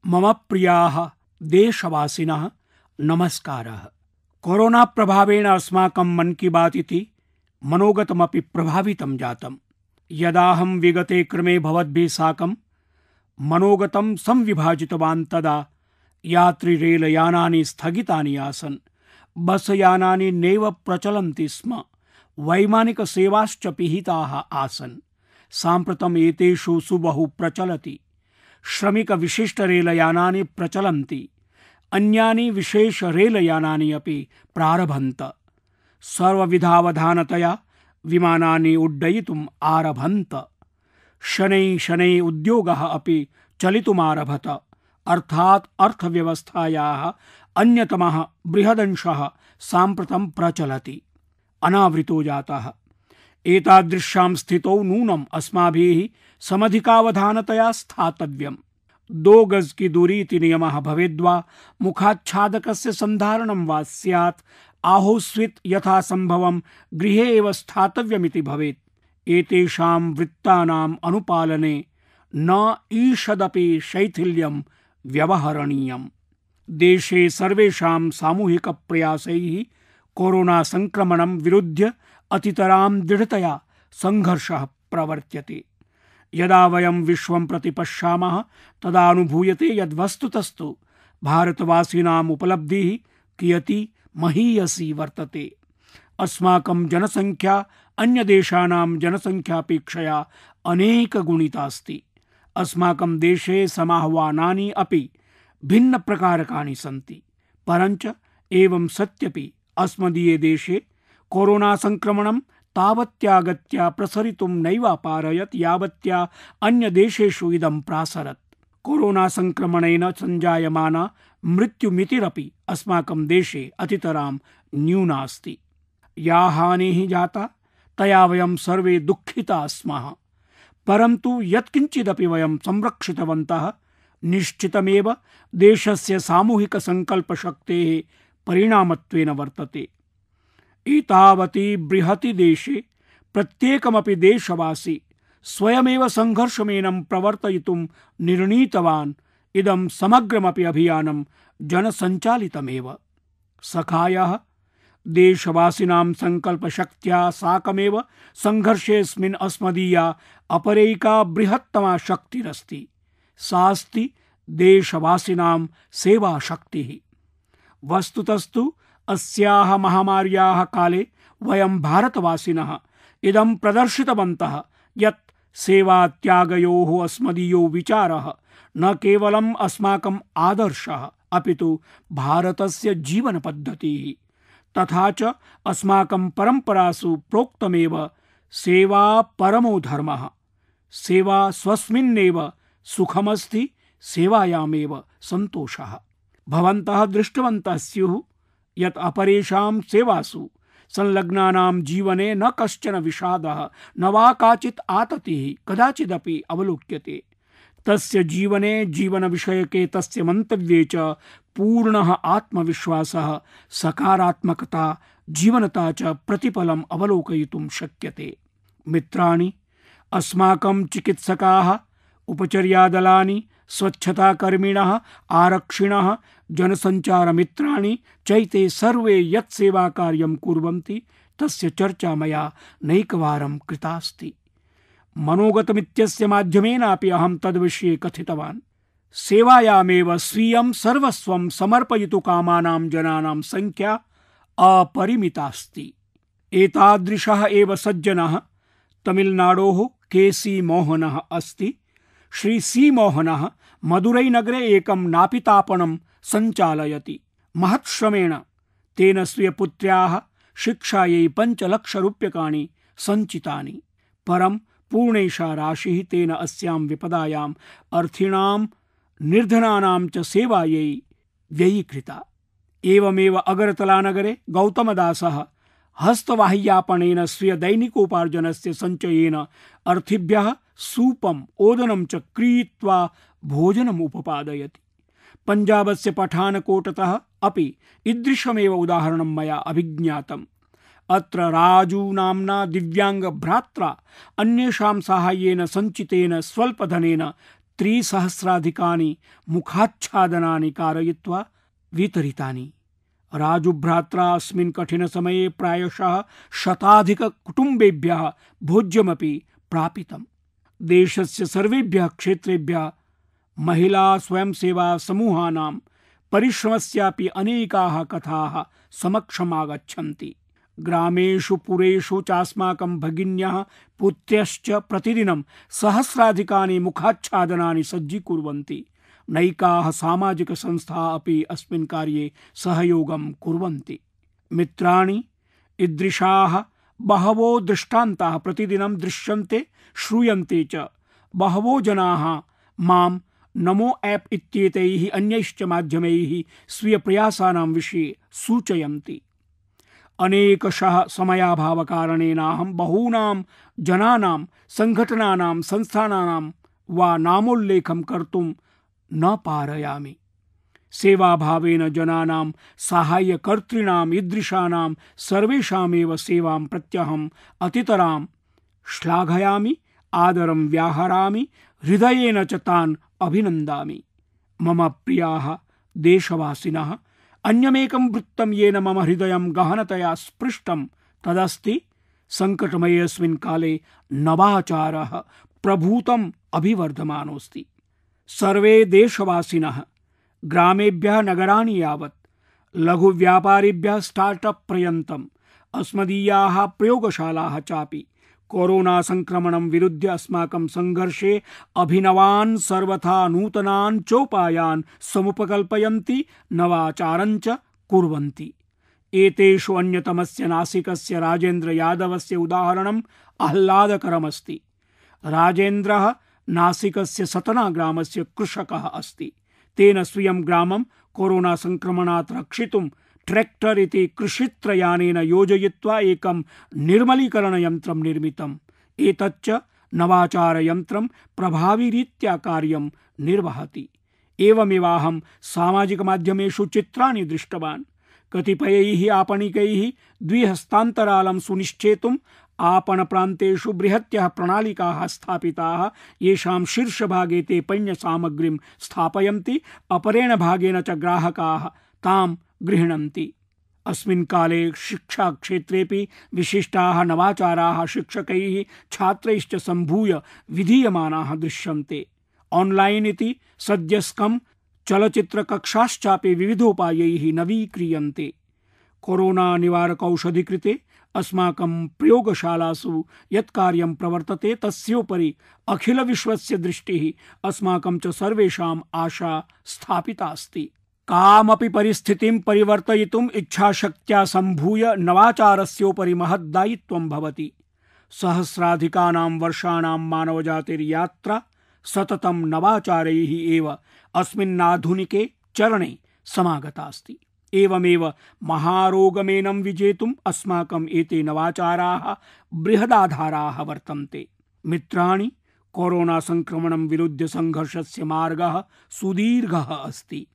मम प्रियाः देशवासिनः नमस्कारः। कोरोना प्रभावेण अस्माकं मन की बात इति मनोगतमपि प्रभावितं जातम्। यदाहं विगते क्रमे भवद्भिः साकं मनोगतं संविभाजितवान् तदा यात्रिरेलयानानि स्थगितानि आसन्, बसयानानि नैव प्रचलन्ति स्म, वैमानिकसेवाश्च पिहिताः आसन्। साम्प्रतम् एतेषु सुबहु प्रचलति। श्रमिकविशिष्टरेलयानानि प्रचलन्ति, अन्यानि विशेषरेलयानानि अपि प्रारभन्त। सर्वविधावधानतया विमानानि उड्डयितुम् आरभन्त। शनैः शनैः उद्योगः अपि चलितुमारभत। अर्थात् अर्थव्यवस्थायाः अन्यतमः बृहदंशः साम्प्रतं प्रचलति, अनावृतो जातः। एतादृश्यां स्थितौ नूनम् अस्माभिः समधिकावधानतया स्थातव्यम्। 2 गज की दूरी इति नियमः भवेद्वा, मुखाच्छादकस्य सन्धारणं वा स्यात्, आहोस्वित् यथा संभवं गृहे एव स्थातव्यमिति भवेत्। एतेषां वृत्तानाम् अनुपालने न ईषदपि शैथिल्यं व्यवहरणीयम्। देशे सर्वेषां सामूहिकप्रयासैः कोरोना संक्रमणं विरुध्य अतितरां दृढतया संघर्षः प्रवर्त्यते। यदा वयं विश्वं प्रति पश्यामः तदा अनुभूयते यद् वस्तुतस्तु भारतवासीनाम् उपलब्धिः कियती महीयसी वर्तते। अस्माकं जनसंख्या अन्यदेशानां जनसंख्यापेक्षया अनेकगुणिता अस्ति। अस्माकं देशे समाह्वानानि अपि भिन्नप्रकारकाणि सन्ति। परञ्च एवं सत्यपि अस्मदीये देशे कोरोना संक्रमणं तावत्यागत्या प्रसरितुं नैवापारयत् यावत्या अन्यदेशेषु इदं प्रासरत्। कोरोना संक्रमणेन सञ्जायमाना मृत्युमितिरपि अस्माकं देशे अतितरां न्यूना अस्ति। या हानिः जाता तया वयं सर्वे दुःखिताः स्मः। परन्तु यत्किञ्चिदपि वयं संरक्षितवन्तः निश्चितमेव देशस्य सामूहिक संकल्पशक्तेः परिणामत्वेन वर्तते। एतावति बृहति देशे प्रत्येकमपि देशवासी स्वयमेव संघर्षमेनं प्रवर्तयितुं निर्णीतवान्। इदं समग्रमपि अभियानं जनसञ्चालितमेव। सखायः देशवासिनां संकल्पशक्त्या साकमेव संघर्षेऽस्मिन् अस्मदीया अपरैका बृहत्तमा शक्तिरस्ति। सा अस्ति देशवासिनां सेवाशक्तिः। वस्तुतस्तु अस्याः महामार्याः काले वयं भारतवासिनः इदं प्रदर्शितवन्तः यत् सेवात्यागयोः अस्मदीयो विचारः न केवलम् अस्माकम् आदर्शः अपितु भारतस्य जीवनपद्धतिः। तथा च अस्माकं परम्परासु प्रोक्तमेव सेवा परमो धर्मः। सेवा स्वस्मिन्नेव सुखमस्ति, सेवायामेव सन्तोषः। भवन्तः दृष्टवन्तः स्युः यत् अपरेषां सेवासु संलग्नानां जीवने न कश्चन विषादः न वा काचित् आततिः कदाचिदपि अवलोक्यते। तस्य जीवने जीवनविषयके तस्य मन्तव्ये च पूर्णः आत्मविश्वासः, सकारात्मकता, जीवनता च प्रतिफलम् अवलोकयितुं शक्यते। मित्राणि, अस्माकं चिकित्सकाः, उपचर्यादलानि, स्वच्छताकर्मिणः, आरक्षिणः, जनसञ्चारमित्राणि चैते सर्वे यत् सेवाकार्यं कुर्वन्ति तस्य चर्चा मया नैकवारं कृतास्ति। मनोगतमित्यस्य माध्यमेनापि अहं तद्विषये कथितवान्। सेवायामेव स्वीयं सर्वस्वं समर्पयितुकामानां जनानां संख्या अपरिमितास्ति। एतादृशः एव सज्जनः तमिलनाडोः केसी मोहनः अस्ति। श्री सी मोहनः मदुरैनगरे एकं नापितापणं सञ्चालयति। महत्श्रमेण तेन स्वीयपुत्र्याः शिक्षायै 5 लक्षरूप्यकाणि सञ्चितानि। परं पूर्णेषा राशिः तेन अस्यां विपदायाम् अर्थीणां निर्धनानां च सेवायै व्ययीकृता। एवमेव अगरतलानगरे गौतमदासः हस्तवाह्यापणेन स्वीय दैनिकोपार्जनस्य सञ्चयेन अर्थिभ्यः सूपम् ओदनं च क्रीत्वा भोजनम् उपपादयति। पञ्जाबस्य पठानकोटतः अपि ईदृशमेव उदाहरणं मया अभिज्ञातम्। अत्र राजू नाम्ना दिव्यांग भ्रात्रा अन्येषां साहाय्येन सञ्चितेन स्वल्पधनेन 3,000 मुखाच्छादनानि कारयित्वा वितरितानि। राजुभ्रात्रा अस्मिन् कठिनसमये प्रायशः 100 कुटुम्बेभ्यः भोज्यमपि प्रापितम्। देशस्य सर्वेभ्यः क्षेत्रेभ्यः महिला स्वयंसेवा समूहानां परिश्रमस्यापि अनेकाः कथाः समक्षमागच्छन्ति। ग्रामेषु पुरेषु चास्माकं भगिन्यः पुत्र्यश्च प्रतिदिनं सहस्राधिकानि मुखाच्छादनानि सज्जीकुर्वन्ति। नैकाः सामाजिकसंस्थाः अपि अस्मिन् कार्ये सहयोगं कुर्वन्ति। मित्राणि, ईदृशाः बहवो दृष्टान्ताः प्रतिदिनं दृश्यन्ते श्रूयन्ते च। बहवो जनाः मां नमो ऐप् इत्येतैः अन्यैश्च माध्यमैः स्वीयप्रयासानां विषये सूचयन्ति। अनेकशः समयाभावकारणेनाहं बहूनां जनानां, संघटनानां, संस्थानानां वा नामोल्लेखं कर्तुं न पारयामि। सेवाभावेन जनानां साहाय्यकर्तॄणाम् ईदृशानां सर्वेषामेव सेवां प्रत्यहम् अतितरां श्लाघयामि, आदरं व्याहरामि, हृदयेन च तान् अभिनन्दामि। मम प्रियाः देशवासिनः, अन्यमेकं वृत्तं येन मम हृदयं गहनतया स्पृष्टं तदस्ति संकटमयेऽस्मिन् काले नवाचारः प्रभूतम् अभिवर्धमानोऽस्ति। सर्वे देशवासिनः ग्रामेभ्यः नगराणि यावत् लघुव्यापारिभ्यः स्टार्टअप पर्यन्तम् अस्मदीयाः प्रयोगशालाः चापि कोरोना संक्रमणं विरुध्य अस्माकं संघर्षे अभिनवान् सर्वथा नूतनान् चोपायान् समुपकल्पयन्ति, नवाचारञ्च कुर्वन्ति। एतेषु अन्यतमस्य नासिकस्य राजेन्द्र यादवस्य उदाहरणम् आह्लादकरमस्ति। राजेन्द्रः नासिकस्य सतना ग्रामस्य कृषकः अस्ति। तेन स्वीयं ग्रामं कोरोना संक्रमणात् रक्षितुं ट्रैक्टर इति कृषित्रयानेन योजयित्वा एकं निर्मलीकरणयन्त्रं निर्मितम्। एतच्च नवाचारयन्त्रं प्रभाविरीत्या कार्यं निर्वहति। एवमेवाहं सामाजिकमाध्यमेषु चित्राणि दृष्टवान्। कतिपयैः आपणिकैः द्विहस्तान्तरालं सुनिश्चेतुम् आपणप्रान्तेषु बृहत्यः प्रणालिकाः स्थापिताः, येषां शीर्षभागे ते पण्यसामग्रीं स्थापयन्ति, अपरेण भागेन च ग्राहकाः तां गृह्णन्ति। अस्मिन् काले शिक्षाक्षेत्रेपि विशिष्टाः नवाचाराः शिक्षकैः छात्रैश्च सम्भूय विधीयमानाः दृश्यन्ते। ऑनलाइन इति सद्यस्कं चलचित्रकक्षाश्चापि विविधोपायैः नवीक्रियन्ते। कोरोना निवारकौषधिकृते अस्माकं प्रयोगशालासु यत् कार्यं प्रवर्तते तस्योपरि अखिलविश्वस्य दृष्टिः अस्माकं च सर्वेषाम् आशा स्थापिता अस्ति। कामपि परिस्थितिं परिवर्तयितुम् इच्छाशक्त्या सम्भूय नवाचारस्योपरि महद्दायित्वं भवति। सहस्राधिकानां वर्षाणां मानवजातिर्यात्रा सततं नवाचारैः एव अस्मिन्नाधुनिके चरणे समागता अस्ति। एवमेव महारोगमेनं विजेतुम् अस्माकम् एते नवाचाराः बृहदाधाराः वर्तन्ते। मित्राणि, कोरोना संक्रमणं विरुध्य संघर्षस्य मार्गः सुदीर्घः अस्ति।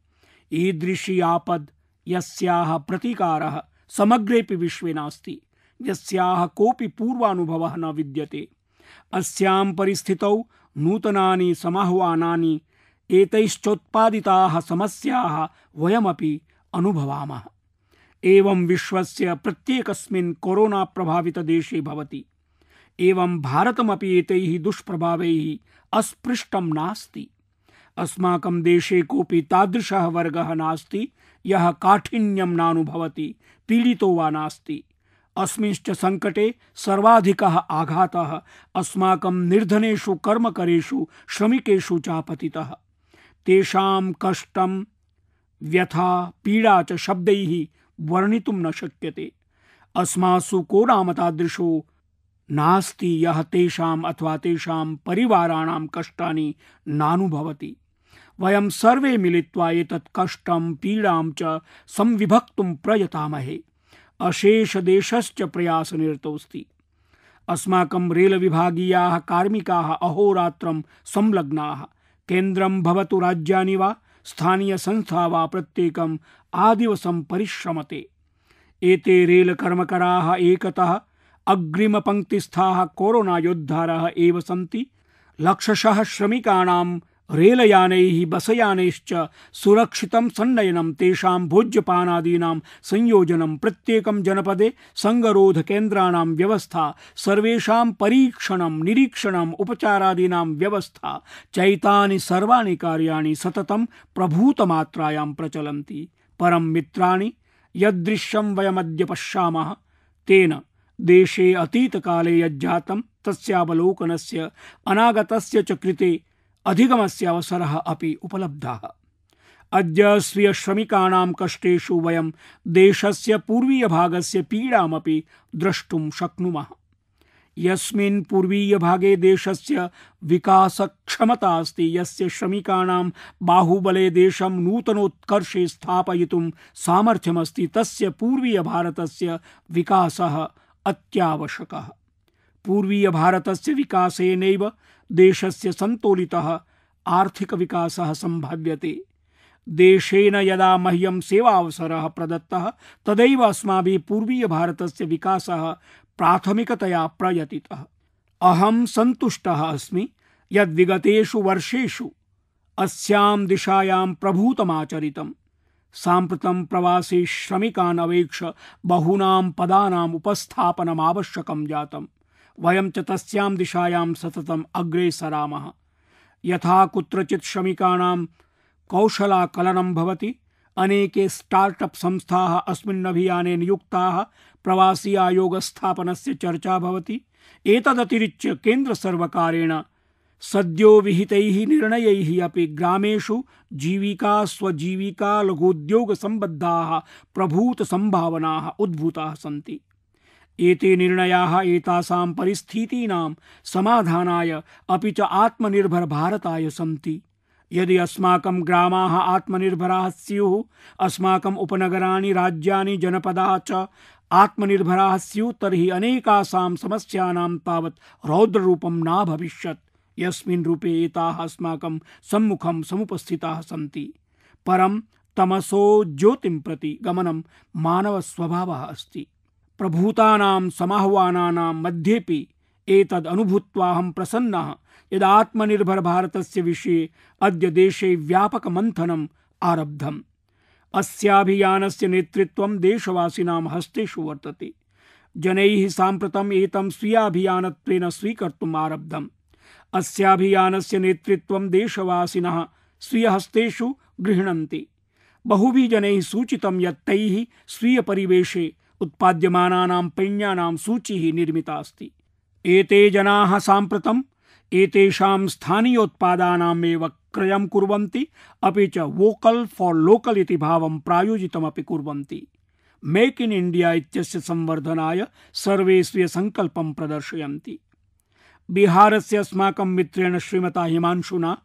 ईदृशी आपद् यस्याः प्रतीकारः समग्रेऽपि विश्वे नास्ति, यस्याः कोऽपि पूर्वानुभवः न विद्यते। अस्यां परिस्थितौ नूतनानि समाह्वानानि, एतैश्चोत्पादिताः समस्याः वयमपि अनुभवामः। एवं विश्वस्य प्रत्येकस्मिन् कोरोना प्रभावित देशे भवति। एवं भारतमपि एतैः दुष्प्रभावैः अस्पृष्टं नास्ति। अस्माकं देशे कोऽपि तादृशः वर्गः नास्ति यः काठिन्यं नानुभवति, पीडितो वा नास्ति। अस्मिंश्च संकटे सर्वाधिकः आघातः अस्माकं निर्धनेषु कर्मकरेषु श्रमिकेषु चापतितः। तेषां कष्टं, व्यथा, पीडा च शब्दैः वर्णितुं न शक्यते। अस्मासु को नाम तादृशो नास्ति यः तेषाम् अथवा तेषां परिवाराणां कष्टानि नानुभवति। वयं सर्वे मिलित्वा एतत् कष्टं, पीडां च संविभक्तुं प्रयतामहे। अशेषदेशश्च प्रयासनिरतोऽस्ति। अस्माकं रेलविभागीयाः कार्मिकाः अहोरात्रं संलग्नाः। केन्द्रं भवतु राज्यानि वा स्थानीयसंस्था वा प्रत्येकम् आदिवसं परिश्रमते। एते रेलकर्मकराः एकतः अग्रिमपङ्क्तिस्थाः कोरोना योद्धारः एव सन्ति। लक्षशः श्रमिकाणां रेलयानैः बसयानैश्च सुरक्षितं सन्नयनं तेषां भोज्यपानादीनां संयोजनं प्रत्येकं जनपदे संगरोधकेन्द्राणां व्यवस्था सर्वेषां परीक्षणं निरीक्षणम् उपचारादीनां व्यवस्था चैतानि सर्वाणि कार्याणि सततं प्रभूतमात्रायां प्रचलन्ति। परं मित्राणि, यदृश्यं वयमद्य पश्यामः तेन देशे अतीतकाले यज्जातं तस्यावलोकनस्य अनागतस्य च कृते अधिगमस्य अवसरः अपि उपलब्धः। अद्य स्वीय श्रमिकाणां कष्टेषु वयं देशस्य पूर्वीयभागस्य पीडामपि द्रष्टुं शक्नुमः। यस्मिन् पूर्वीयभागे देशस्य विकासक्षमता अस्ति, यस्य श्रमिकाणां बाहुबले देशं नूतनोत्कर्षे स्थापयितुं सामर्थ्यमस्ति, तस्य पूर्वीयभारतस्य विकासः अत्यावश्यकः। पूर्वीयभारतस्य विकासेनैव देशस्य सन्तोलितः आर्थिकविकासः सम्भाव्यते। देशेन यदा मह्यं सेवावसरः प्रदत्तः तदैव अस्माभिः पूर्वीयभारतस्य विकासः प्राथमिकतया प्रयतितः। अहं सन्तुष्टः अस्मि यद् विगतेषु वर्षेषु अस्यां दिशायां प्रभूतमाचरितम्। साम्प्रतं प्रवासी श्रमिकान् अवेक्ष्य बहूनां पदानाम् उपस्थापनम् आवश्यकं जातम्। वयं च तस्यां दिशायां सततम् अग्रे सरामः। यथा कुत्रचित् श्रमिकाणां कौशलाकलनं भवति, अनेके स्टार्टअप संस्थाः अस्मिन् अभियाने नियुक्ताः, प्रवासी आयोग स्थापनस्य चर्चा भवति। एतदतिरिच्य केन्द्रसर्वकारेण सद्यो विहितैः निर्णयैः अपि ग्रामेषु जीविका स्वजीविका लघुद्योग सम्बद्धाः प्रभूत संभावनाः उद्भूताः सन्ति। एते निर्णयाः एतासां परिस्थितीनां समाधानाय अपि च आत्मनिर्भर भारताय सन्ति। यदि अस्माकं ग्रामाः आत्मनिर्भराः स्युः, अस्माकम् उपनगराणि राज्यानि जनपदाः च आत्मनिर्भराः स्युः, तर्हि अनेकासां समस्यानां तावत् रौद्ररूपं न भविष्यत् यस्मिन् रूपे एताः अस्माकं सम्मुखं समुपस्थिताः सन्ति। परं तमसो ज्योतिं प्रति गमनं मानवस्वभावः अस्ति। प्रभूतानां समाह्वानानां मध्येपि एतद् अनुभूत्वाहं प्रसन्नः यद् आत्मनिर्भर भारतस्य विषये अद्य देशे व्यापकमन्थनम् आरब्धम्। अस्याभियानस्य नेतृत्वं देशवासिनां हस्तेषु वर्तते। जनैः साम्प्रतम् एतं स्वीयाभियानत्वेन स्वीकर्तुम् आरब्धम्। अस्याभियानस्य नेतृत्वं देशवासिनः स्वीयहस्तेषु गृह्णन्ति। बहुभिः जनैः सूचितं यत् तैः स्वीयपरिवेशे उत्पाद्यमानानां पण्यानां सूचिः निर्मिता अस्ति। एते जनाः साम्प्रतम् एतेषां स्थानीयोत्पादानामेव क्रयं कुर्वन्ति, अपि च वोकल फॉर लोकल इति भावं प्रायोजितमपि कुर्वन्ति। मेक इन इंडिया इत्यस्य संवर्धनाय सर्वे स्वीयसङ्कल्पं प्रदर्शयन्ति। बिहारस्य अस्माकं मित्रेण श्रीमता हिमांशुना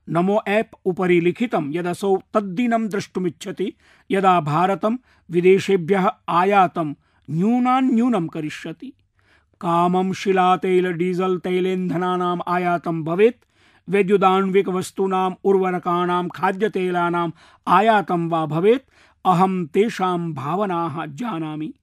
नमो ऐप् उपरि लिखितं यदसौ तद्दिनं द्रष्टुमिच्छति यदा भारतं विदेशेभ्यः आयातं न्यूनान्यूनं करिष्यति। कामं शिलातैल डीजल तैलेन्धनानाम् आयातं भवेत्, वैद्युदान्विक वस्तूनाम् उर्वरकाणां खाद्यतैलानाम् आयातं वा भवेत्, अहं तेषां भावनाः जानामि।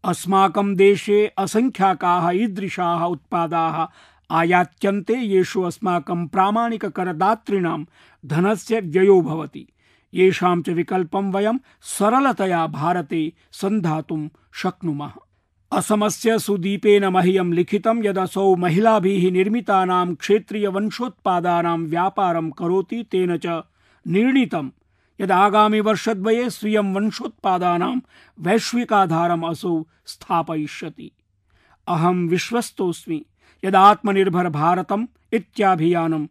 अस्माकं देशे असंख्याकाः ईदृशाः उत्पादाः आयात्यन्ते येषु अस्माकं प्रामाणिककरदातॄणां धनस्य व्ययो भवति। येषां च विकल्पं वयं सरलतया भारते सन्धातुं शक्नुमः। असमस्य सुदीपेन मह्यं लिखितं यदसौ महिलाभिः निर्मितानां क्षेत्रीयवंशोत्पादानां व्यापारं करोति, तेन च निर्णीतं यद् आगामि वर्षद्वये स्वीयं वंशोत्पादानां वैश्विकाधारम् असौ स्थापयिष्यति। अहं विश्वस्तोऽस्मि यद् आत्मनिर्भर भारतम् इत्याभियानम्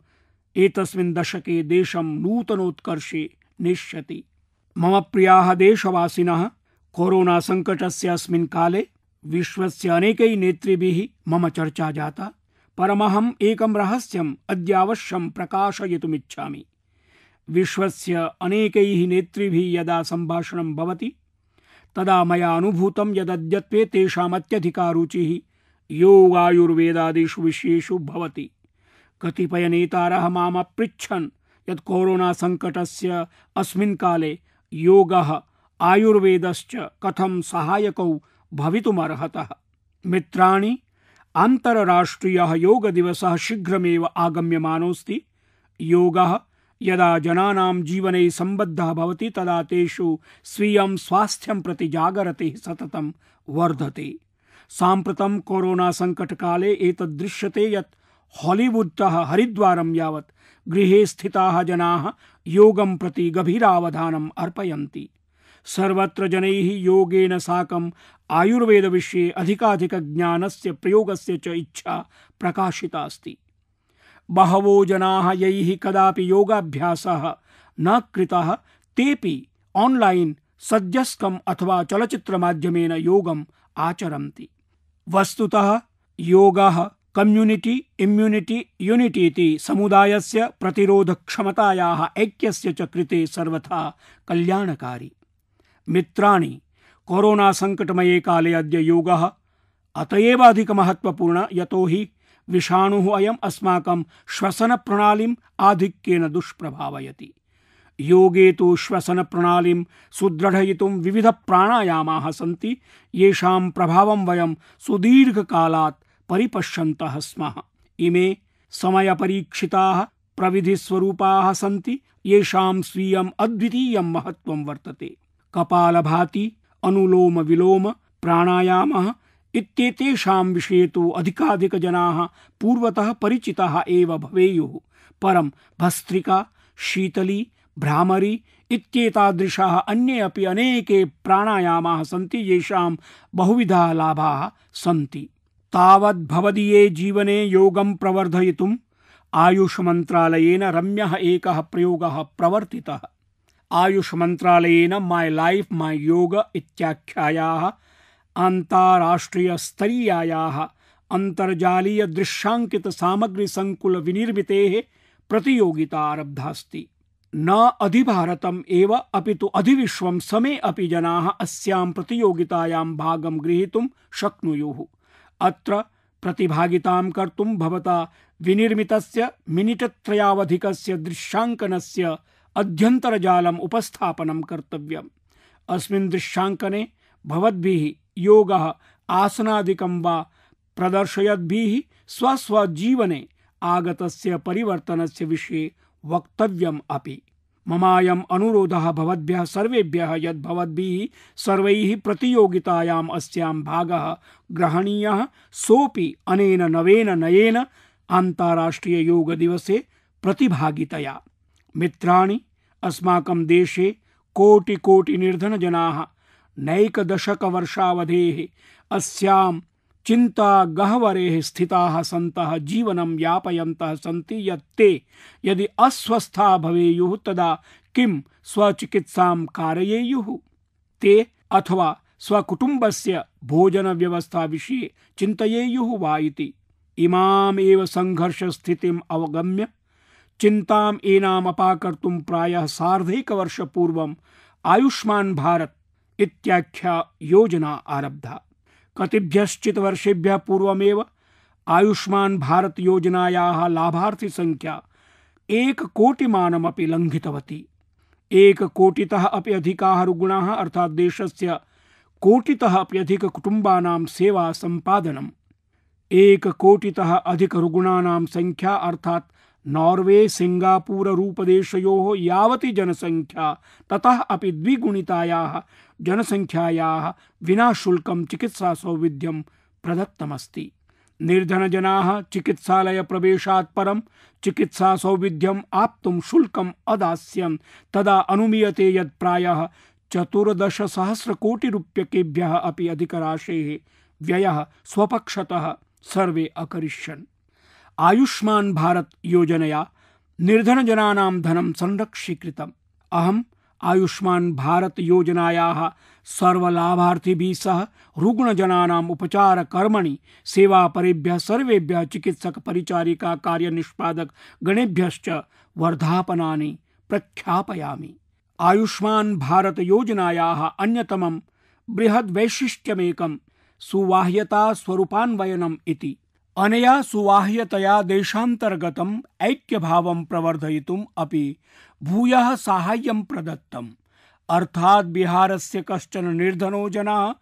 एतस्मिन् दशके देशं नूतनोत्कर्षे नेष्यति। मम प्रियाः देशवासिनः, कोरोना संकटस्य अस्मिन् काले विश्वस्य अनेकैः नेतृभिः मम चर्चा जाता, परमहम् एकं रहस्यम् अद्य अवश्यं प्रकाशयितुमिच्छामि। विश्वस्य अनेकैः नेतृभिः यदा सम्भाषणं भवति तदा मया अनुभूतं यदद्यत्वे तेषाम् अत्यधिका रुचिः योगायुर्वेदादिषु विषयेषु भवति। कतिपयनेतारः माम् अपृच्छन् यत् कोरोना संकटस्य अस्मिन् काले योगः आयुर्वेदश्च कथं सहायकौ भवितुमर्हतः। मित्राणि, अन्तर्राष्ट्रीयः योग दिवसः शीघ्रमेव आगम्यमानोऽस्ति। योगः यदा जनानां जीवने सम्बद्धः भवति तदा तेषु स्वीयं स्वास्थ्यं प्रति जागर्तिः सततं वर्धते। साम्प्रतं कोरोना संकटकाले एतद् दृश्यते यत् हालीवुडतः हरिद्वारं यावत् गृहे स्थिताः जनाः योगं प्रति गभीरावधानम् अर्पयन्ति। सर्वत्र जनैः योगेन साकम् आयुर्वेदविषये अधिकाधिकज्ञानस्य प्रयोगस्य च इच्छा प्रकाशिता अस्ति। बहवो जनाः यैः कदापि योगाभ्यासः न कृतः तेऽपि ऑनलाइन सद्यस्कम् अथवा चलचित्रमाध्यमेन योगम् आचरन्ति। वस्तुतः योगः कम्युनिटी इम्यूनिटी यूनिटी इति समुदायस्य प्रतिरोधक्षमतायाः ऐक्यस्य च कृते सर्वथा कल्याणकारी। मित्राणि, कोरोना संकटमये काले अद्य योगः अतएव अधिकमहत्त्वपूर्णः यतोहि विषाणुः अयम् अस्माकं श्वसनप्रणालीम् आधिक्येन दुष्प्रभावयति। योगे तु श्वसनप्रणालीं सुदृढयितुं विविधप्राणायामाः सन्ति, येषां प्रभावं वयं सुदीर्घकालात् परिपश्यन्तः स्मः। इमे समयपरीक्षिताः प्रविधिस्वरूपाः सन्ति, येषां स्वीयम् अद्वितीयं महत्त्वं वर्तते। कपालभाति, अनुलोम विलोम, प्राणायामः इत्येतेषां विषये तु अधिकाधिकजनाः पूर्वतः परिचिताः एव भवेयुः, परं भस्त्रिका, शीतली, भ्रामरी इत्येतादृशाः अन्ये अपि अनेके प्राणायामाः सन्ति, येषां बहुविधाः लाभाः सन्ति। तावद् भवदीये जीवने योगं प्रवर्धयितुम् आयुष मंत्रालयेन रम्यः एकः प्रयोगः प्रवर्तितः। आयुष मंत्रालयेन माय लाइफ माय योग इत्याख्यायाः अन्ताराष्ट्रिय स्तरीयायाः अंतर्जालीय दृश्यांकित सामग्री संकुल विनिर्मितेः प्रतियोगिता आरब्धास्ति। न अधिभारतम् एव अपितु अधिविश्वं समे अपि जनाः अस्यां प्रतियोगितायां भागं ग्रहीतुं शक्नुयुः। अत्र प्रतिभागितां कर्तुं भवता विनिर्मितस्य मिनिटत्रयावधिकस्य दृश्यांकनस्य अध्यन्तरजालम् उपस्थापनं कर्तव्यम्। अस्मिन् दृश्यांकने भवद्भिः योगः आसनादिकं वा प्रदर्शयद्भिः स्वस्वजीवने आगतस्य परिवर्तनस्य विषये वक्तव्यम् अपि। ममायम् अनुरोधः भवद्भ्यः सर्वेभ्यः यद् भवद्भिः सर्वैः प्रतियोगितायाम् अस्यां भागः ग्रहणीयः, सोऽपि अनेन नवेन नयेन अन्ताराष्ट्रिय योग दिवसे प्रतिभागितया। मित्राणि, अस्माकं देशे कोटि कोटि निर्धन जनाः नैकदशक वर्षावधेः अस्यां चिंता गह्वरेः स्थिताः सन्तः जीवनं यापयन्तः सन्ति यत् ते यदि अस्वस्था भवेयुः तदा किं स्वचिकित्सां कारयेयुः? ते अथवा स्वकुटुम्बस्य भोजन व्यवस्था विषये चिन्तयेयुः वा इति। इमाम् एव संघर्षस्थितिम् अवगम्य चिन्ताम् एनाम् अपाकर्तुं प्रायः सार्धैकवर्षपूर्वम् आयुष्मान भारत इत्याख्या योजना आरब्धा। कतिभ्यश्चित् वर्षेभ्यः पूर्वमेव आयुष्मान भारत योजनायाः लाभार्थी संख्या 1 कोटिमानमपि लङ्घितवती। 1 कोटितः अपि अधिकाः रुग्णाः अर्थात् देशस्य कोटितः अपि अधिक कुटुम्बानां सेवा सम्पादनम्। 1 कोटितः अधिक रुग्णानां संख्या अर्थात् नॉर्वे सिंगापुर रूपदेशयोः यावती जनसंख्या ततः अपि द्विगुणितायाः जनसंख्यायाः विना शुल्कं चिकित्सा सौविध्यं प्रदत्तमस्ति। निर्धनजनाः चिकित्सालय प्रवेशात् परं चिकित्सा सौविध्यम् आप्तुं शुल्कम् अदास्यन् तदा अनुमीयते यत् प्रायः 14,000 कोटि रूप्यकेभ्यः अपि अधिकराशेः व्ययः स्वपक्षतः सर्वे अकरिष्यन्। आयुष्मान भारत योजनया निर्धनजनानां धनं संरक्षीकृतम्। अहम् आयुष्मान भारत योजनायाः सर्वलाभार्थिभिः सह रुग्णजनानाम् उपचारकर्मणि सेवापरेभ्यः सर्वेभ्यः चिकित्सक परिचारिका कार्यनिष्पादक गणेभ्यश्च वर्धापनानि प्रख्यापयामि। आयुष्मान भारत योजनायाः अन्यतमं बृहद् वैशिष्ट्यमेकं सुवाह्यता स्वरूपान्वयनम् इति। अनया सुवाह्यतया देशान्तर्गतम् ऐक्यभावं प्रवर्धयितुम् अपि भूयः साहाय्यं प्रदत्तम्। अर्थात् बिहारस्य कश्चन निर्धनो जनः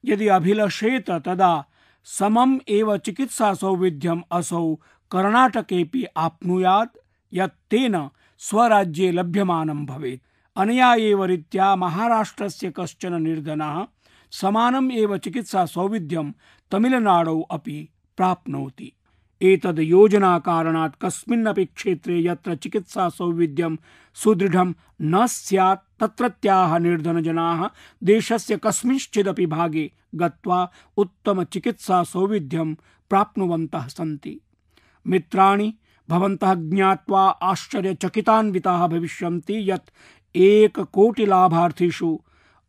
यदि अभिलषेत तदा समम् एव चिकित्सा सौविध्यम् असौ कर्णाटकेऽपि आप्नुयात् यत् तेन स्वराज्ये लभ्यमानं भवेत्। अनया एव रीत्या महाराष्ट्रस्य कश्चन निर्धनः समानम् एव चिकित्सा सौविध्यं तमिलनाडौ अपि प्राप्नोति। एतद् योजना कारणात् कस्मिन्नपि क्षेत्रे यत्र चिकित्सा सौविध्यं सुदृढं न स्यात् तत्रत्याः निर्धनजनाः देशस्य कस्मिंश्चिदपि भागे गत्वा उत्तम चिकित्सा सौविध्यं प्राप्नुवन्तः सन्ति। मित्राणि, भवन्तः ज्ञात्वा आश्चर्यचकितान्विताः भविष्यन्ति यत् 1 कोटि लाभार्थिषु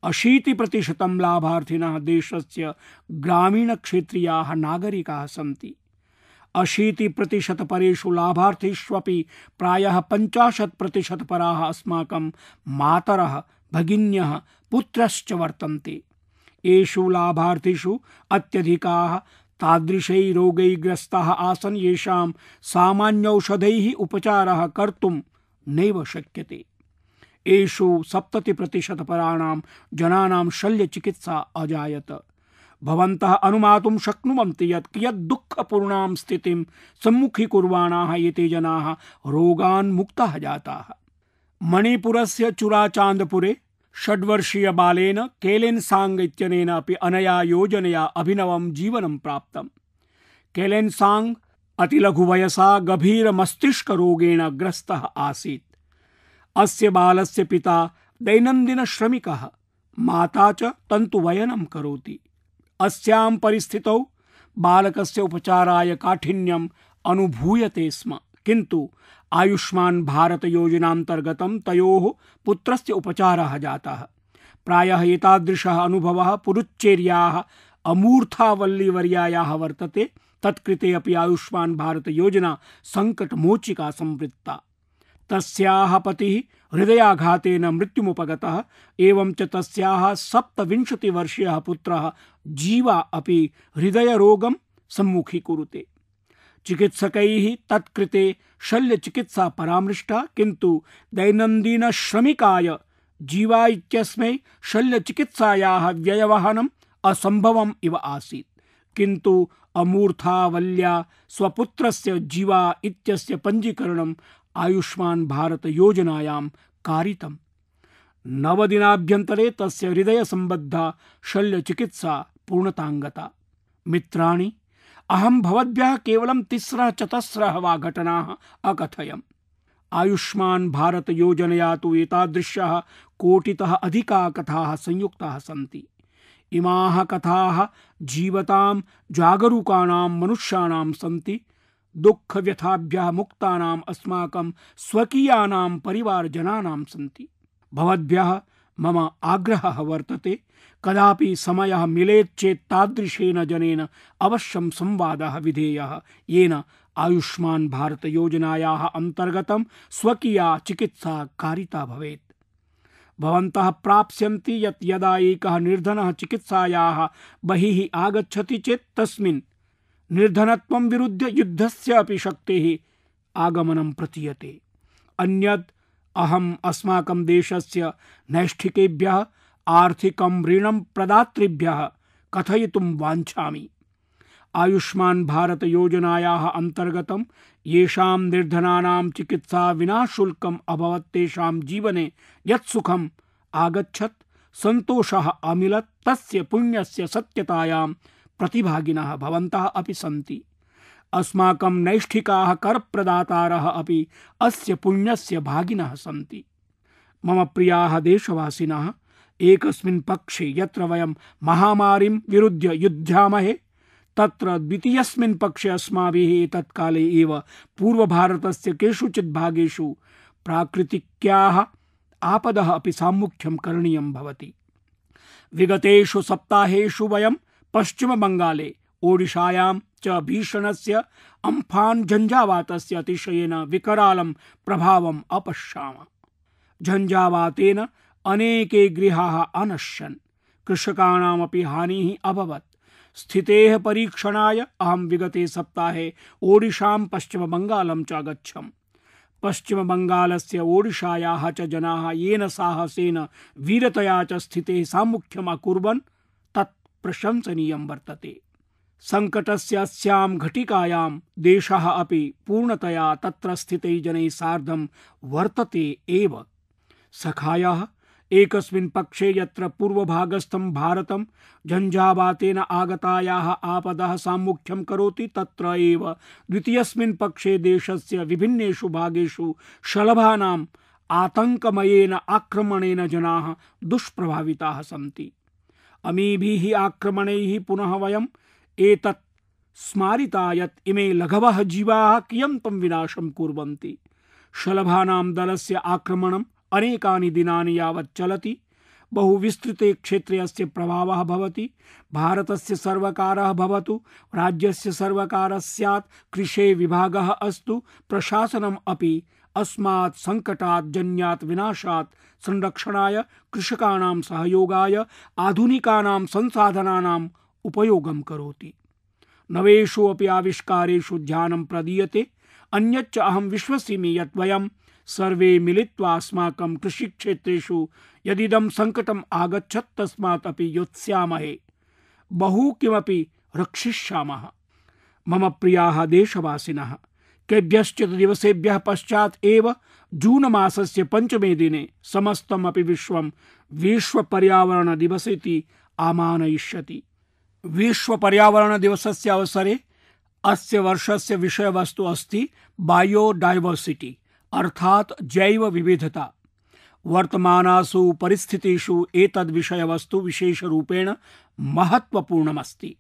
80% लाभार्थिनः देशस्य ग्रामीणक्षेत्रीयाः नागरिकाः सन्ति। 80% परेषु लाभार्थिष्वपि प्रायः 50% पराः अस्माकं मातरः, भगिन्यः, पुत्रश्च वर्तन्ते। येषु लाभार्थिषु अत्यधिकाः तादृशैः रोगैः ग्रस्ताः आसन् येषां सामान्यौषधैः उपचारः कर्तुं नैव शक्यते। येषु 70% पराणां जनानां शल्यचिकित्सा अजायत। भवन्तः अनुमातुं शक्नुवन्ति यत् कियत् दुःखपूर्णां स्थितिं सम्मुखीकुर्वाणाः एते जनाः रोगान् मुक्ताः जाताः। मणिपुरस्य चुराचान्दपुरे 6-वर्षीय बालेन केलेन्साङ्ग् इत्यनेन अपि अनया योजनया अभिनवं जीवनं प्राप्तम्। केलेन्साङ्ग् अतिलघुवयसा गभीरमस्तिष्करोगेण ग्रस्तः आसीत्। अस्य बालस्य पिता दैनन्दिनश्रमिकः, माता च तन्तुवयनं करोति। अस्यां परिस्थितौ बालकस्य उपचाराय काठिन्यम् अनुभूयते स्म, किन्तु आयुष्मान भारत योजनान्तर्गतं तयोः पुत्रस्य उपचारः जातः। प्रायः एतादृशः अनुभवः पुरुच्चेर्याः अमूर्थावल्लीवर्यायाः वर्तते। तत्कृते अपि आयुष्मान भारत योजना संकटमोचिका संवृत्ता। तस्याः पतिः हृदयाघातेन मृत्युमुपगतः, एवं च तस्याः 27-वर्षीयः पुत्रः जीवा अपि हृदयरोगं सम्मुखीकुरुते। चिकित्सकैः तत्कृते शल्यचिकित्सा परामृष्टा, किन्तु दैनन्दिनश्रमिकाय जीवा इत्यस्मै शल्यचिकित्सायाः व्ययवहनम् असम्भवम् इव आसीत्। किन्तु अमूर्थावल्या स्वपुत्रस्य जीवा इत्यस्य पञ्जीकरणम् आयुष्मान भारत योजनायां कारितम्। 9 दिनाभ्यन्तरे तस्य हृदयसम्बद्धा शल्यचिकित्सा पूर्णताङ्गता। मित्राणि, अहं भवद्भ्यः केवलं 3-4 वा घटनाः अकथयम्। आयुष्मान भारत योजनया तु एतादृश्यः कोटितः अधिकाः कथाः संयुक्ताः सन्ति। इमाः कथाः जीवतां जागरूकाणां मनुष्याणां सन्ति। दुःखव्यथाभ्यः मुक्तानाम् अस्माकं स्वकीयानां परिवारजनानां सन्ति। भवद्भ्यः मम आग्रहः वर्तते, कदापि समयः मिलेत् चेत् तादृशेन जनेन अवश्यं संवादः विधेयः, येन आयुष्मान भारत योजनायाः अन्तर्गतं स्वकीया चिकित्सा कारिता भवेत्। भवन्तः प्राप्स्यन्ति यत् यदा एकः निर्धनः चिकित्सायाः बहिः आगच्छति चेत् तस्मिन् निर्धनत्वं विरुद्ध युद्धस्य अपि शक्तेः आगमनं प्रतीयते। अन्यद् अहम् अस्माकं देशस्य नैष्ठिकेभ्यः आर्थिकं ऋणं प्रदातृभ्यः कथयितुं वाञ्छामि। आयुष्मान भारत योजनायाः अन्तर्गतं येषां निर्धनानां चिकित्सा विना शुल्कम् अभवत् तेषां जीवने यत् सुखम् आगच्छत्, सन्तोषः अमिलत्, तस्य पुण्यस्य सत्यतायां प्रतिभागिनः भवन्तः अपि सन्ति। अस्माकं नैष्ठिकाः करप्रदातारः अपि अस्य पुण्यस्य भागिनः सन्ति। मम प्रियाः देशवासिनः, एकस्मिन् पक्षे यत्र वयं महामारीं विरुध्य युध्यामहे, तत्र द्वितीयस्मिन् पक्षे अस्माभिः तत्काले एव पूर्वभारतस्य केषुचित् भागेषु प्राकृतिक्याः आपदः अपि साम्मुख्यं करणीयं भवति। विगतेषु सप्ताहेषु वयं पश्चिमबङ्गाले, ओडिशायां च भीषणस्य अम्फान झञ्झावातस्य अतिशयेन विकरालं प्रभावम् अपश्याम। झञ्झावातेन अनेके गृहाः अनश्यन्, कृषकाणामपि हानिः अभवत्। स्थितेः परीक्षणाय अहं विगते सप्ताहे ओडिशां पश्चिमबङ्गालं च अगच्छम्। पश्चिमबङ्गालस्य ओडिशायाः च जनाः येन साहसेन वीरतया च स्थितेः साम्मुख्यम् अकुर्वन् तत् प्रशंसनीयं वर्तते। संकटस्य अस्यां घटिकायां देशः अपि पूर्णतया तत्र स्थितैः जनैः सार्धं वर्तते एव। सखायः एकस्मिन् पक्षे यत्र पूर्वभागस्थं भारतं झञ्झावातेन आगतायाः आपदः साम्मुख्यं करोति, तत्र एव द्वितीयस्मिन् पक्षे देशस्य विभिन्नेषु भागेषु शलभानाम् आतङ्कमयेन आक्रमणेन जनाः दुष्प्रभाविताः सन्ति। अमीभिः आक्रमणैः पुनः वयम् एतत् स्मारिता यत् इमे लघवः जीवाः कियन्तं विनाशं कुर्वन्ति। शलभानां दलस्य आक्रमणम् अनेकानि दिनानि यावत् चलति। बहुविस्तृते क्षेत्रे अस्य प्रभावः भवति। भारतस्य सर्वकारः भवतु, राज्यस्य सर्वकारः स्यात्, कृषे विभागः अस्तु, प्रशासनम् अपि अस्मात् संकटात् जन्यात् विनाशात् संरक्षणाय कृषकाणां सहयोगाय आधुनिकानां संसाधनानाम् उपयोगं करोति। नवेषु अपि आविष्कारेषु ध्यानं प्रदीयते। अन्यच्च अहं विश्वसिमि यत् वयं सर्वे मिलित्वा अस्माकं कृषिक्षेत्रेषु यदिदं संकटम् आगच्छत् तस्मात् अपि योत्स्यामहे, बहु किमपि रक्षिष्यामः। मम प्रियाः देशवासिनः, केभ्यश्चित् दिवसेभ्यः पश्चात् एव जून मासस्य 5मे दिने समस्तमपि विश्वं विश्व पर्यावरण दिवसेति आमानयिष्यति। विश्व पर्यावरण दिवसस्य अवसरे अस्य वर्षस्य विषयवस्तु अस्ति बायोडाइवर्सिटी अर्थात जैव विविधता। वर्तमानासु परिस्थितिषु एतद् विषयवस्तु विशेषरूपेण महत्वपूर्णमस्ति।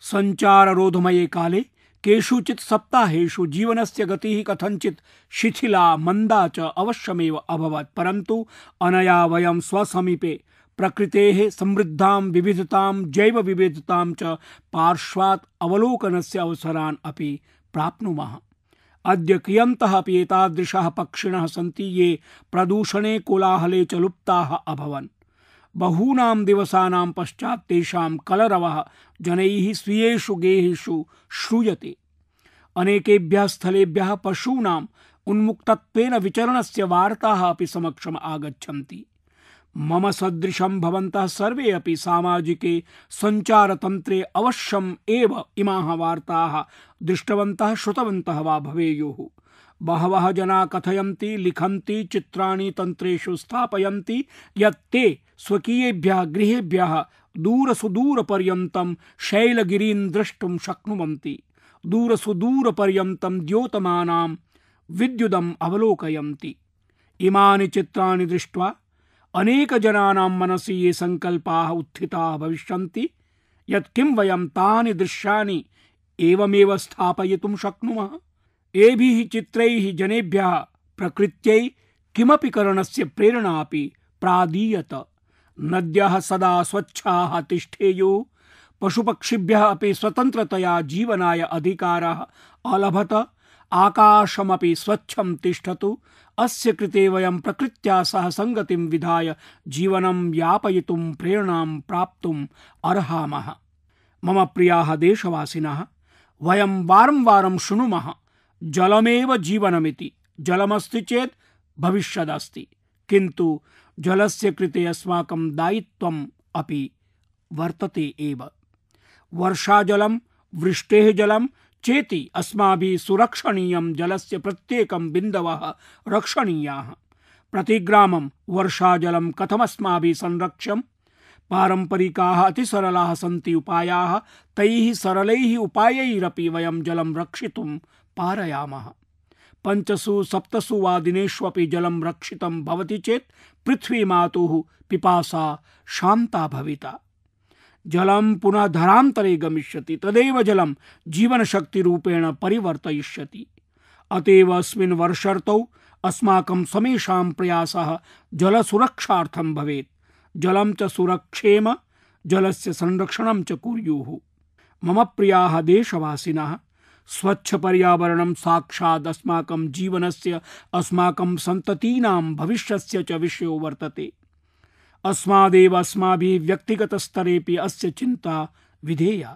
संचाररोधमये काले केषुचित् सप्ताहेषु जीवनस्य गतिः कथञ्चित् शिथिला मंदा च अवश्यमेव अभवत्, परन्तु अनया वयं स्वसमीपे प्रकृतेः समृद्धां विविधतां जैव विविधतां च पार्श्वात् अवलोकनस्य अवसरान् अपि प्राप्नुमः। अद्य कियन्तः अपि एतादृशाः पक्षिणः सन्ति ये प्रदूषणे कोलाहले च लुप्ताः अभवन्। बहूनां दिवसानां पश्चात् तेषां कलरवः जनैः स्वीयेषु गेहेषु श्रूयते। अनेकेभ्यः स्थलेभ्यः पशूनाम् उन्मुक्तत्वेन विचरणस्य वार्ताः अपि समक्षम् आगच्छन्ति। मम सदृशं भवन्तः सर्वे अपि सामाजिके संचारतन्त्रे अवश्यम् एव इमाः वार्ताः दृष्टवन्तः श्रुतवन्तः वा भवेयुः। बहवः जनाः कथयन्ति, लिखन्ति, चित्राणि तन्त्रेषु स्थापयन्ति यत् ते स्वकीयेभ्यः गृहेभ्यः दूरसुदूरपर्यन्तं शैलगिरीन् द्रष्टुं शक्नुवन्ति। दूरसुदूरपर्यन्तं द्योतमानां विद्युदम् अवलोकयन्ति। इमानि चित्राणि दृष्ट्वा अनेक जनानां मनसि ये संकल्पाः उत्थिताः भविष्यन्ति यत् किं वयं तानि दृश्यानि एवमेव स्थापयितुं शक्नुमः। एभिः चित्रैः जनेभ्यः प्रकृत्यै किमपि करणस्य प्रेरणा अपि प्रादीयत। नद्यः सदा स्वच्छाः तिष्ठेयुः, पशुपक्षिभ्यः अपि स्वतन्त्रतया जीवनाय अधिकारः अलभत, आकाशमपि स्वच्छं तिष्ठतु। अस्य कृते वयं प्रकृत्या सह संगतिं विधाय जीवनं यापयितुं प्रेरणां प्राप्तुम् अर्हामः। मम प्रियाः देशवासिनः, वयं वारं वारं शृणुमः जलमेव जीवनमिति। जलमस्ति चेत् भविष्यदस्ति, किन्तु जलस्य कृते अस्माकं दायित्वम् अपि वर्तते एव। वर्षाजलं, वृष्टेः जलं चेति अस्माभिः सुरक्षणीयं। जलस्य प्रत्येकं बिन्दवः रक्षणीयाः। प्रतिग्रामं वर्षाजलं कथमस्माभिः संरक्ष्यं? पारंपरिकाः अतिसरलाः सन्ति उपायाः। तैः सरलैः उपायैरपि वयं जलं रक्षितुं पारयामः। 5-7 वा दिनेष्वपि जलं रक्षितं भवति चेत् पृथ्वी मातुः पिपासा शान्ता भविता। जलं पुनः धरान्तरे गमिष्यति, तदेव जलं जीवनशक्तिरूपेण परिवर्तयिष्यति। अतएव अस्मिन् वर्षर्तौ अस्माकं समेषां प्रयासः जलसुरक्षार्थं भवेत्। जलं च सुरक्षेम, जलस्य संरक्षणं च कुर्युः। मम प्रियाः देशवासिनः, स्वच्छ पर्यावरणं साक्षात् अस्माकं जीवनस्य, अस्माकं सन्ततीनां भविष्यस्य च विषयो वर्तते। अस्मादेव अस्माभिः व्यक्तिगतस्तरेपि अस्य चिन्ता विधेया।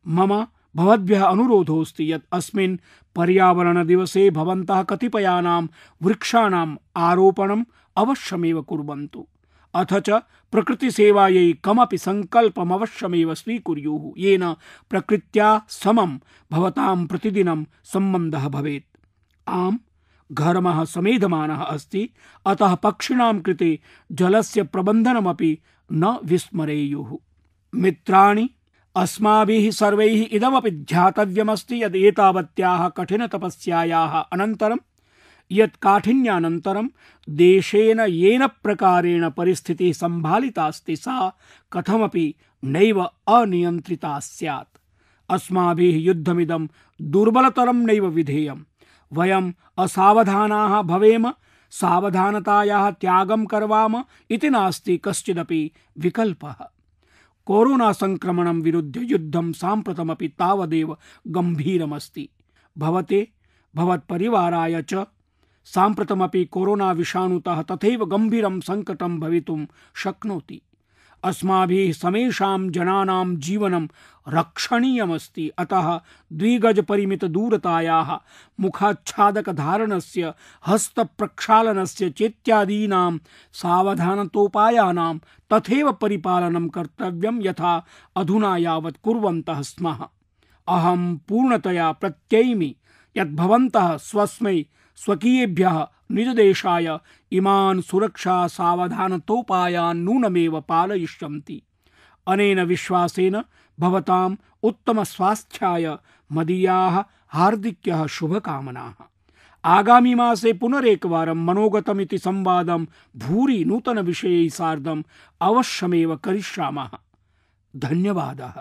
मम भवद्भ्यः अनुरोधोऽस्ति यत् अस्मिन् पर्यावरणदिवसे भवन्तः कतिपयानां वृक्षाणाम् आरोपणम् अवश्यमेव कुर्वन्तु। अथ च प्रकृतिसेवायै कमपि सङ्कल्पमवश्यमेव स्वीकुर्युः येन प्रकृत्या समं भवतां प्रतिदिनं सम्बन्धः भवेत्। आम्, घर्मः समेधमानः अस्ति, अतः पक्षिणां कृते जलस्य प्रबन्धनमपि न विस्मरेयुः। मित्राणि, अस्माभिः सर्वैः इदमपि ध्यातव्यमस्ति यत् एतावत्याः कठिनतपस्यायाः अनन्तरं यत् काठिन्यानन्तरं देशेन येन प्रकारेण परिस्थितिः सम्भालितास्ति सा कथमपि नैव अनियन्त्रिता स्यात्। अस्माभिः युद्धमिदं दुर्बलतरं नैव विधेयम्। वयम् असावधानाः भवेम, सावधानतायाः त्यागं करवाम इति नास्ति कश्चिदपि विकल्पः। कोरोना संक्रमणं विरुध्य युद्धं साम्प्रतमपि तावदेव गम्भीरमस्ति। भवते, भवत्परिवाराय च साम्प्रतमपि कोरोना विषाणुतः तथैव गम्भीरं संकटं भवितुं शक्नोति। अस्माभिः समेषां जनानां जीवनं रक्षणीयमस्ति। अतः 2 गज परिमित दूरतायाः, मुखाच्छादकधारणस्य, हस्तप्रक्षालनस्य चेत्यादीनां सावधानतोपायानां तथैव परिपालनं कर्तव्यं यथा अधुना यावत् कुर्वन्तः स्मः। अहं पूर्णतया प्रत्ययिमि यत् भवन्तः स्वस्मै स्वकीयेभ्यः निजदेशाय इमान् सुरक्षा सावधानतोपायान् नूनमेव पालयिष्यन्ति। अनेन विश्वासेन भवताम् उत्तमस्वास्थ्याय मदीयाः हार्दिक्यः शुभकामनाः। आगामी मासे पुनरेकवारं मनोगतमिति संवादं भूरि नूतनविषयैः सार्धम् अवश्यमेव करिष्यामः। धन्यवादः।